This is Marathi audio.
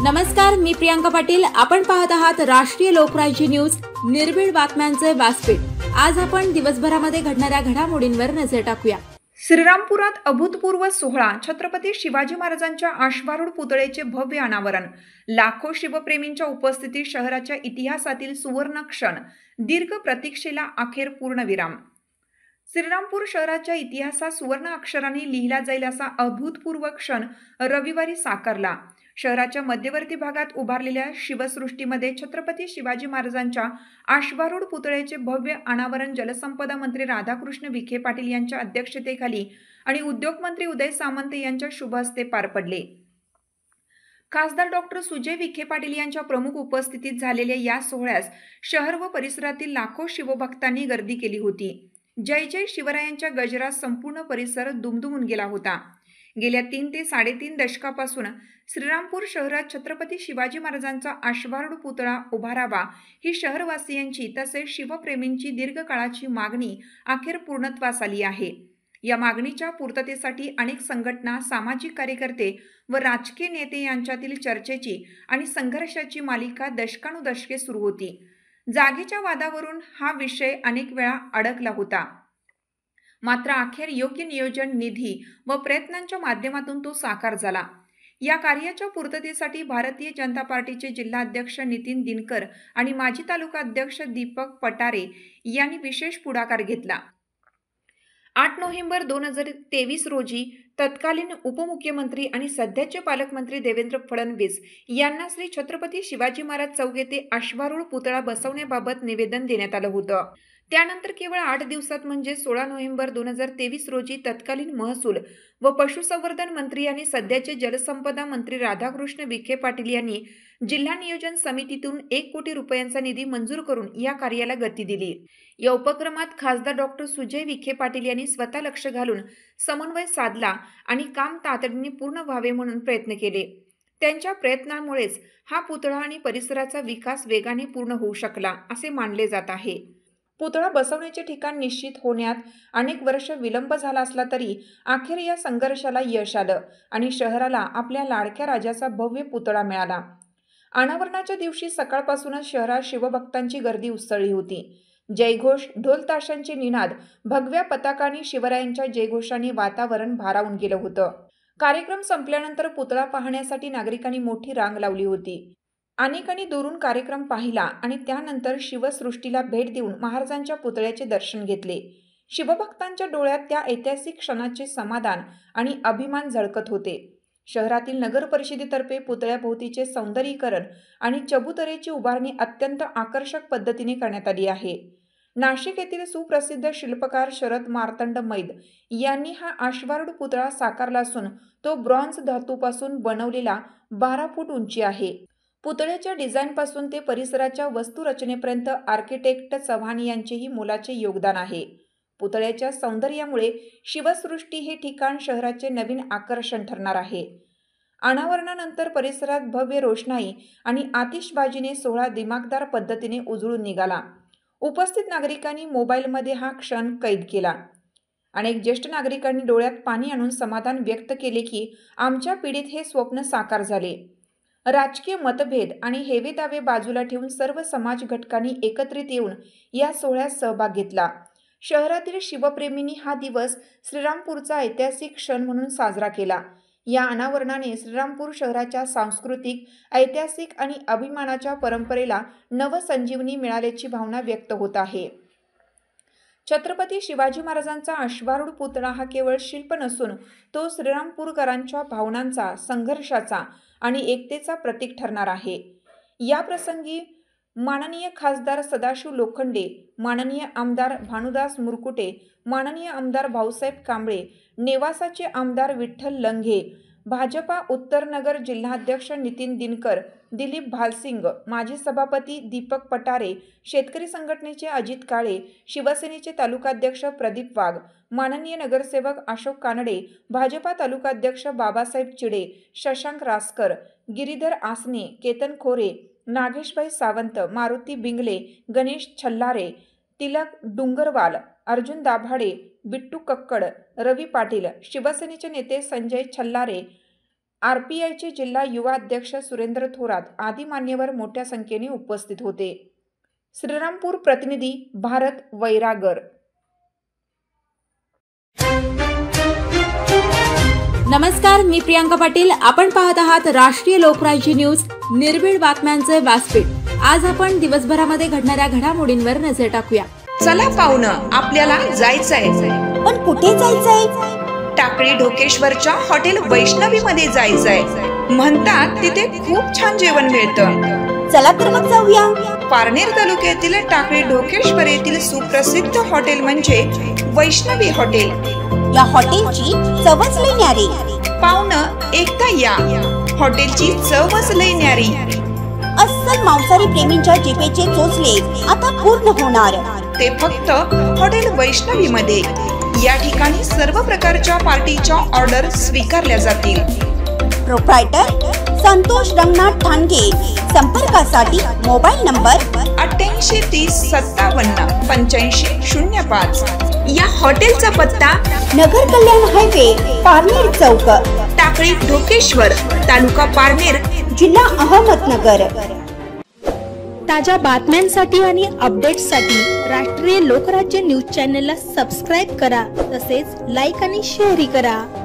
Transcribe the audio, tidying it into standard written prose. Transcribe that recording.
नमस्कार, मी प्रियांका पाटील. आपण पाहत आहात राष्ट्रीय लोकराज्य न्यूज, निर्भीड बातम्यांचे व्यासपीठ. आज आपण दिवसभरामध्ये घडणाऱ्या घडामोडींवर नजर टाकूया. श्रीरामपुरात अभूतपूर्व सोहळा. छत्रपती शिवाजी महाराजांच्या अश्वारूढ पुतळेचे भव्य अनावरण. लाखो शिवप्रेमींच्या उपस्थितीत शहराच्या इतिहासातील सुवर्ण क्षण. दीर्घ प्रतीक्षेला अखेर पूर्णविराम. श्रीरामपूर शहराच्या इतिहासात सुवर्ण अक्षरांनी लिहिला जाईल असा अभूतपूर्व क्षण रविवारी साकारला. शहराच्या मध्यवर्ती भागात उभारलेल्या शिवसृष्टीमध्ये छत्रपती शिवाजी महाराजांच्या अश्वारूढ पुतळ्याचे भव्य अनावरण जलसंपदा मंत्री राधाकृष्ण विखे पाटील यांच्या अध्यक्षतेखाली आणि उद्योग मंत्री उदय सामंत यांच्या शुभ हस्ते पार पडले. खासदार डॉक्टर सुजय विखे पाटील यांच्या प्रमुख उपस्थितीत झालेल्या या सोहळ्यास शहर व परिसरातील लाखो शिवभक्तांनी गर्दी केली होती. जय जय शिवरायांच्या गजरात संपूर्ण परिसर दुमदुमून गेला होता. गेल्या 3 ते 3.5 दशकापासून श्रीरामपूर शहरात छत्रपती शिवाजी महाराजांचा अश्वारूढ पुतळा उभारावा ही शहरवासियांची तसेच शिवप्रेमींची दीर्घकाळाची मागणी अखेर पूर्णत्वास आली आहे. या मागणीच्या पूर्ततेसाठी अनेक संघटना, सामाजिक कार्यकर्ते व राजकीय नेते यांच्यातील चर्चेची आणि संघर्षाची मालिका दशकानुदशके सुरू होती. जागेच्या वादावरून हा विषय अनेक वेळा अडकला होता, मात्र अखेर योग्य नियोजन, निधी व प्रयत्नांच्या माध्यमातून तो साकार झाला. या कार्याच्या पूर्ततेसाठी भारतीय जनता पार्टीचे जिल्हाध्यक्ष नितीन दिनकर आणि माजी तालुका अध्यक्ष दीपक पटारे यांनी विशेष पुढाकार घेतला. 8 नोव्हेंबर 2023 रोजी तत्कालीन उपमुख्यमंत्री आणि सध्याचे पालकमंत्री देवेंद्र फडणवीस यांना श्री छत्रपती शिवाजी महाराज चौक येथे अश्वारूढ पुतळा बसवण्याबाबत निवेदन देण्यात आलं होतं. त्यानंतर केवळ 8 दिवसात म्हणजे 16 नोव्हेंबर 2023 रोजी तत्कालीन महसूल व पशुसंवर्धन मंत्री आणि सध्याचे जलसंपदा मंत्री राधाकृष्ण विखे पाटील यांनी जिल्हा नियोजन समितीतून 1 कोटी रुपयांचा निधी मंजूर करून या कार्याला गती दिली. या उपक्रमात खासदार डॉक्टर सुजय विखे पाटील यांनी स्वतः लक्ष घालून समन्वय साधला आणि काम तातडीने पूर्ण व्हावे म्हणून प्रयत्न केले. त्यांच्या प्रयत्नांमुळेच हा पुतळा आणि परिसराचा विकास वेगाने पूर्ण होऊ शकला असे मानले जात आहे. पुतळा बसवण्याचे ठिकाण निश्चित होण्यात अनेक वर्ष विलंब झाला असला तरी अखेर या संघर्षाला यश आलं आणि शहराला आपल्या लाडक्या राजाचा भव्य पुतळा मिळाला. अनावरणाच्या दिवशी सकाळपासूनच शहरात शिवभक्तांची गर्दी उसळली होती. जयघोष, ढोल ताशांचे निनाद, भगव्या पताकांनी शिवरायांच्या जयघोषाने वातावरण भारावून गेलं होतं. कार्यक्रम संपल्यानंतर पुतळा पाहण्यासाठी नागरिकांनी मोठी रांग लावली होती. अनेकांनी दुरून कार्यक्रम पाहिला आणि त्यानंतर शिवसृष्टीला भेट देऊन महाराजांच्या पुतळ्याचे दर्शन घेतले. शिवभक्तांच्या डोळ्यात त्या ऐतिहासिक क्षणाचे समाधान आणि अभिमान झळकत होते. शहरातील नगर परिषदेतर्फे पुतळ्याभोवतीचे सौंदर्यीकरण आणि चबुतरेची उभारणी अत्यंत आकर्षक पद्धतीने करण्यात आली आहे. नाशिक येथील सुप्रसिद्ध शिल्पकार शरद मार्तंड मैद यांनी हा अश्वारूढ पुतळा साकारला असून तो ब्रॉन्झ धातूपासून बनवलेला 12 फूट उंची आहे. पुतळ्याच्या डिझाईनपासून ते परिसराच्या वस्तुरचनेपर्यंत आर्किटेक्ट चव्हाण यांचेही मोलाचे योगदान आहे. पुतळ्याच्या सौंदर्यामुळे शिवसृष्टी हे ठिकाण शहराचे नवीन आकर्षण ठरणार आहे. अनावरणानंतर परिसरात भव्य रोषणाई आणि आतिषबाजीने सोहळा दिमागदार पद्धतीने उजळून निघाला. उपस्थित नागरिकांनी मोबाईलमध्ये हा क्षण कैद केला. अनेक ज्येष्ठ नागरिकांनी डोळ्यात पाणी आणून समाधान व्यक्त केले की आमच्या पिढीत हे स्वप्न साकार झाले. राजकीय मतभेद आणि हेवेदावे बाजूला ठेवून सर्व समाज घटकांनी एकत्रित येऊन या सोहळ्यात सहभाग घेतला. शहरातील शिवप्रेमींनी हा दिवस श्रीरामपूरचा ऐतिहासिक क्षण म्हणून साजरा केला. या अनावरणाने श्रीरामपूर शहराच्या सांस्कृतिक, ऐतिहासिक आणि अभिमानाच्या परंपरेला नवसंजीवनी मिळाल्याची भावना व्यक्त होत आहे. छत्रपती शिवाजी महाराजांचा अश्वारूढ पुतळा हा केवळ शिल्प नसून तो श्रीरामपूरकरांच्या भावनांचा, संघर्षाचा आणि एकतेचा प्रतीक ठरणार आहे. या प्रसंगी माननीय खासदार सदाशिव लोखंडे, माननीय आमदार भानुदास मुरकुटे, माननीय आमदार भाऊसाहेब कांबळे, नेवासाचे आमदार विठ्ठल लंघे, भाजपा उत्तरनगर जिल्हाध्यक्ष नितीन दिनकर, दिलीप भालसिंग, माजी सभापती दीपक पटारे, शेतकरी संघटनेचे अजित काळे, शिवसेनेचे तालुकाध्यक्ष प्रदीप वाघ, माननीय नगरसेवक अशोक कानडे, भाजपा तालुकाध्यक्ष बाबासाहेब चिडे, शशांक रासकर, गिरीधर आसने, केतन खोरे, नागेशभाई सावंत, मारुती बिंगले, गणेश छल्लारे, तिलक डुंगरवाल, अर्जुन दाभाडे, बिट्टू कक्कड, रवी पाटील, शिवसेनेचे नेते संजय छल्लारे, RPIचे जिल्हा युवा अध्यक्ष सुरेंद्र थोरात आदी मान्यवर मोठ्या संख्येने उपस्थित होते. श्रीरामपूर प्रतिनिधी भारत वैरागर. नमस्कार, मी प्रियांका पाटील. आपण पाहत आहात राष्ट्रीय लोकराज्य न्यूज, निर्भीड बातम्यांचे व्यासपीठ. आज आपण दिवसभरामध्ये घडणाऱ्या घडामोडींवर नजर टाकूया. चला पाहुणं, आपल्याला जायचंय. पण कुठे जायचंय? टाकळी ढोकेश्वरच्या हॉटेल वैष्णवी मध्ये जायचंय. म्हणतात तिथे खूप छान जेवण मिळतं. चला तर मग जाऊया. पारनेर तालुक्यातील टाकळी ढोकेश्वर येथील सुप्रसिद्ध हॉटेल म्हणजे वैष्णवी हॉटेल. या हॉटेलची चवच लई न्यारी. पाहुणं, एकदा या. हॉटेलची चवच लई न्यारी. अस्सल मांसाहारी प्रेमींच्या जिभेचे चोचले आता पूर्ण होणार. ते फक्त हॉटेल वैष्णवी मध्ये. या ठिकाणी सर्व प्रकारच्या पार्टीच्या ऑर्डर स्वीकारल्या जातील. प्रोप्रायटर संतोष रंगनाथ ठाणगे. संपर्कासाठी मोबाईल नंबर 8830578505. या हॉटेलचा पत्ता नगर कल्याण हायवे, पारनेर चौक, टाकळी ढोकेश्वर, तालुका पारनेर, जिल्हा अहमदनगर. ताज्या बातम्यांसाठी आणि अपडेट्ससाठी राष्ट्रीय लोकराज्य न्यूज चॅनलला सबस्क्राईब करा. तसेच लाईक आणि शेअरही करा.